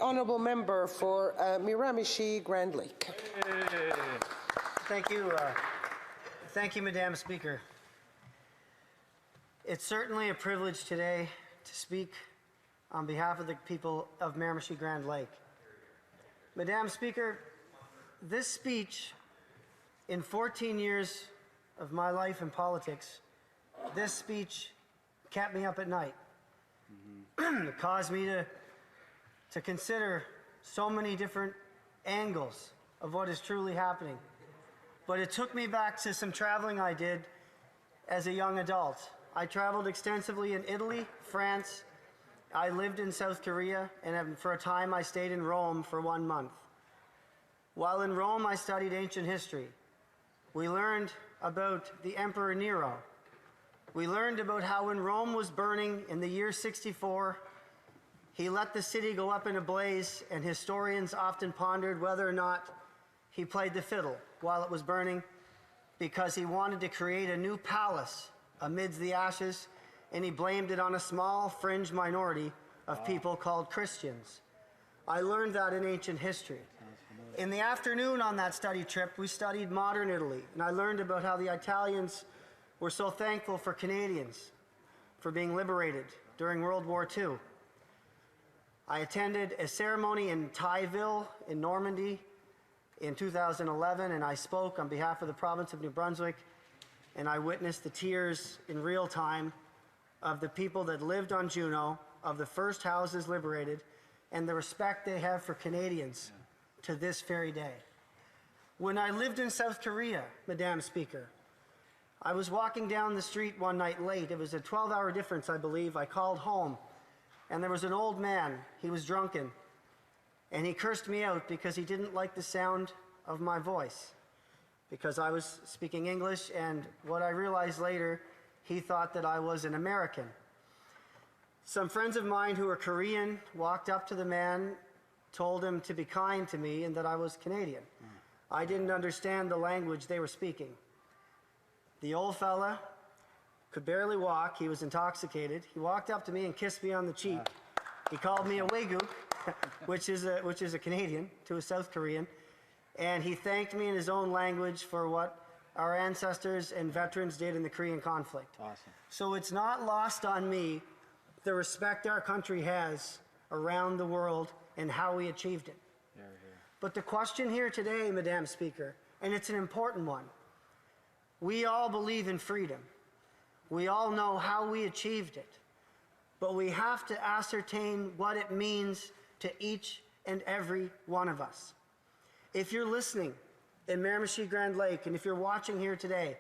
honourable member for Miramichi-Grand Lake. Thank you. Thank you, Madam Speaker. It's certainly a privilege today to speak on behalf of the people of Miramichi-Grand Lake. Madam Speaker, this speech, in 14 years of my life in politics, this speech kept me up at night. It caused me to consider so many different angles of what is truly happening. But it took me back to some traveling I did as a young adult. I traveled extensively in Italy, France. I lived in South Korea, and for a time I stayed in Rome for 1 month. While in Rome, I studied ancient history. We learned about the Emperor Nero. We learned about how when Rome was burning in the year 64, he let the city go up in a blaze, and historians often pondered whether or not he played the fiddle while it was burning because he wanted to create a new palace amidst the ashes, and he blamed it on a small fringe minority of people called Christians. I learned that in ancient history. In the afternoon on that study trip, we studied modern Italy, and I learned about how the Italians were so thankful for Canadians for being liberated during World War II. I attended a ceremony in Tyville in Normandy in 2011, and I spoke on behalf of the province of New Brunswick, and I witnessed the tears in real time of the people that lived on Juneau, of the first houses liberated, and the respect they have for Canadians to this very day. When I lived in South Korea, Madam Speaker, I was walking down the street one night late. It was a 12-hour difference, I believe. I called home, and there was an old man. He was drunken, and he cursed me out because he didn't like the sound of my voice, because I was speaking English, and what I realized later, he thought that I was an American. Some friends of mine who were Korean walked up to the man, told him to be kind to me and that I was Canadian. I didn't understand the language they were speaking. The old fella could barely walk. He was intoxicated. He walked up to me and kissed me on the cheek. He called me a Waguk, which is a Canadian to a South Korean, and he thanked me in his own language for what our ancestors and veterans did in the Korean conflict. Awesome. So it's not lost on me the respect our country has around the world and how we achieved it. But the question here today, Madam Speaker, and it's an important one, we all believe in freedom. We all know how we achieved it. But we have to ascertain what it means to each and every one of us. If you're listening in Miramichi-Grand Lake, and if you're watching here today,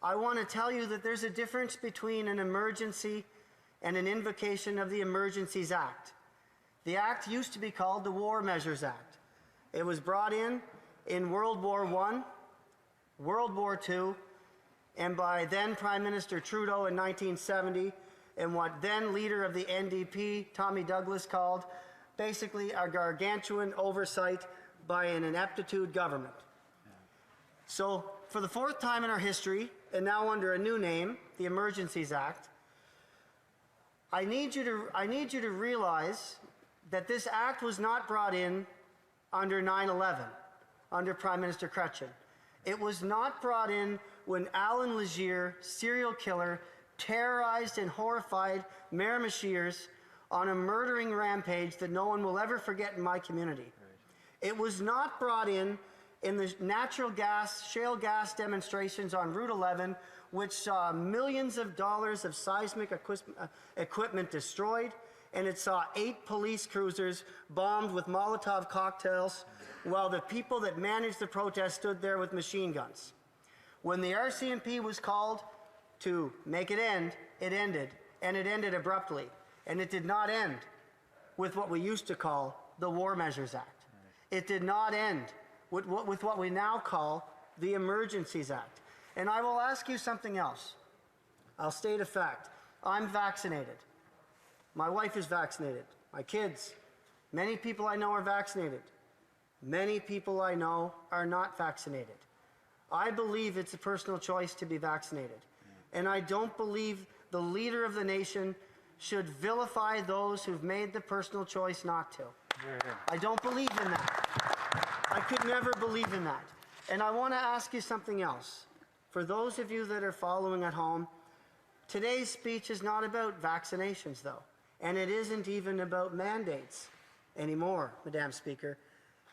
I want to tell you that there's a difference between an emergency and an invocation of the Emergencies Act. The act used to be called the War Measures Act. It was brought in World War I, World War II, and by then Prime Minister Trudeau in 1970, and what then leader of the NDP, Tommy Douglas, called basically a gargantuan oversight by an ineptitude government. So for the fourth time in our history, and now under a new name, the Emergencies Act, I need you to realize that this act was not brought in under 9/11, under Prime Minister Chrétien. It was not brought in when Alan Legier, serial killer, terrorized and horrified Miramichiers on a murdering rampage that no one will ever forget in my community. It was not brought in the natural gas, shale gas demonstrations on Route 11, which saw millions of dollars of seismic equipment destroyed, and it saw 8 police cruisers bombed with Molotov cocktails while the people that managed the protest stood there with machine guns. When the RCMP was called to make it end, it ended, and it ended abruptly. And it did not end with what we used to call the War Measures Act. It did not end with what we now call the Emergencies Act. And I will ask you something else. I'll state a fact. I'm vaccinated. My wife is vaccinated. My kids, many people I know are vaccinated. Many people I know are not vaccinated. I believe it's a personal choice to be vaccinated. And I don't believe the leader of the nation should vilify those who've made the personal choice not to. I don't believe in that. I could never believe in that. And I want to ask you something else. For those of you that are following at home, today's speech is not about vaccinations, though. And it isn't even about mandates anymore, Madam Speaker.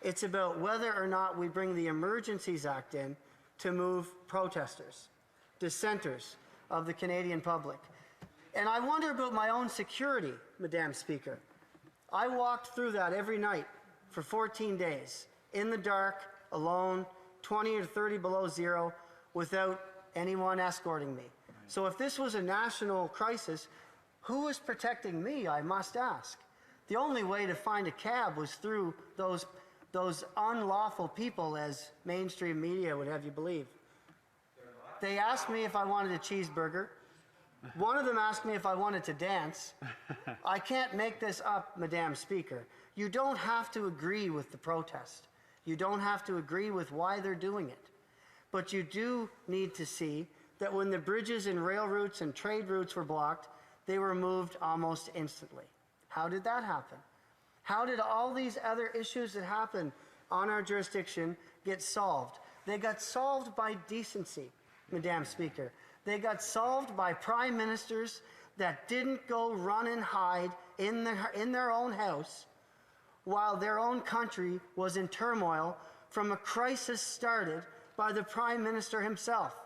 It's about whether or not we bring the Emergencies Act in to move protesters, dissenters of the Canadian public. And I wonder about my own security, Madam Speaker. I walked through that every night for 14 days, in the dark, alone, 20 or 30 below zero, without anyone escorting me. So if this was a national crisis, who was protecting me, I must ask? The only way to find a cab was through those unlawful people, as mainstream media would have you believe. They asked me if I wanted a cheeseburger. One of them asked me if I wanted to dance. I can't make this up, Madam Speaker. You don't have to agree with the protest. You don't have to agree with why they're doing it. But you do need to see that when the bridges and rail routes and trade routes were blocked, they were moved almost instantly. How did that happen? How did all these other issues that happen on our jurisdiction get solved? They got solved by decency, Madam Speaker. They got solved by prime ministers that didn't go run and hide in their own house while their own country was in turmoil from a crisis started by the Prime Minister himself.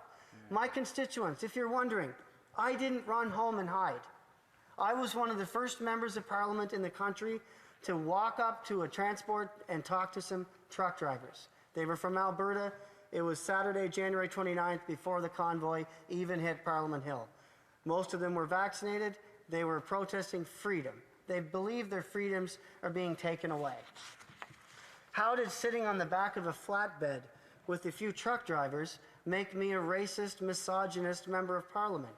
My constituents, if you're wondering, I didn't run home and hide. I was one of the first members of Parliament in the country to walk up to a transport and talk to some truck drivers. They were from Alberta. It was Saturday, January 29th, before the convoy even hit Parliament Hill. Most of them were vaccinated. They were protesting freedom. They believe their freedoms are being taken away. How did sitting on the back of a flatbed with a few truck drivers make me a racist, misogynist member of Parliament?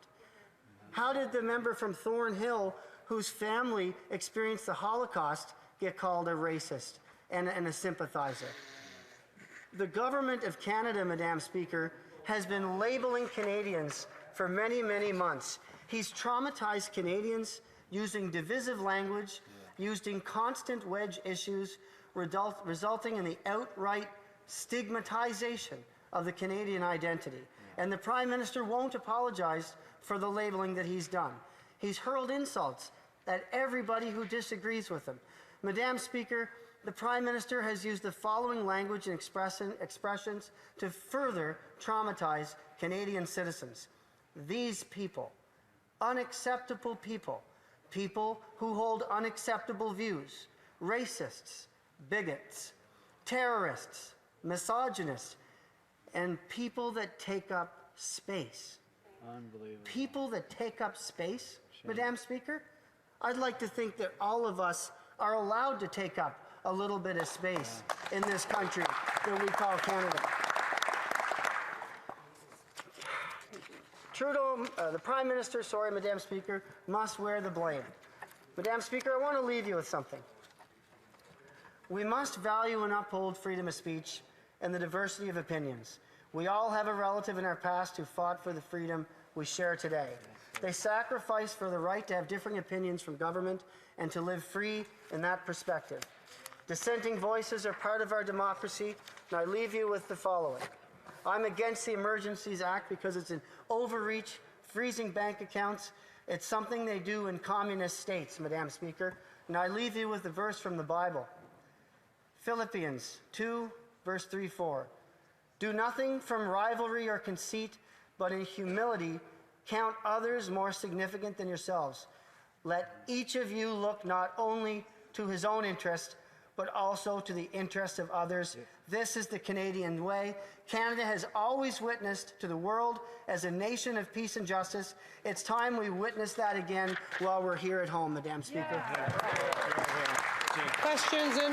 How did the member from Thornhill, whose family experienced the Holocaust, get called a racist and a sympathizer? The government of Canada, Madam Speaker, has been labeling Canadians for many, many months. He's traumatized Canadians using divisive language, using constant wedge issues, resulting in the outright stigmatization of the Canadian identity. And the Prime Minister won't apologize for the labeling that he's done. He's hurled insults at everybody who disagrees with him. Madam Speaker, the Prime Minister has used the following language and expressions to further traumatize Canadian citizens. These people, unacceptable people, people who hold unacceptable views, racists, bigots, terrorists, misogynists, and people that take up space. Unbelievable. People that take up space, Madam Speaker? I'd like to think that all of us are allowed to take up a little bit of space in this country that we call Canada. Trudeau, the Prime Minister, Madam Speaker, must wear the blame. Madam Speaker, I want to leave you with something. We must value and uphold freedom of speech and the diversity of opinions. We all have a relative in our past who fought for the freedom we share today. They sacrificed for the right to have differing opinions from government and to live free in that perspective. Dissenting voices are part of our democracy, and I leave you with the following. I'm against the Emergencies Act because it's an overreach, freezing bank accounts. It's something they do in communist states, Madam Speaker. And I leave you with a verse from the Bible. Philippians 2, verse 3-4. Do nothing from rivalry or conceit, but in humility count others more significant than yourselves. Let each of you look not only to his own interest, but also to the interest of others. This is the Canadian way. Canada has always witnessed to the world as a nation of peace and justice. It's time we witness that again while we're here at home, Madam Speaker. Questions in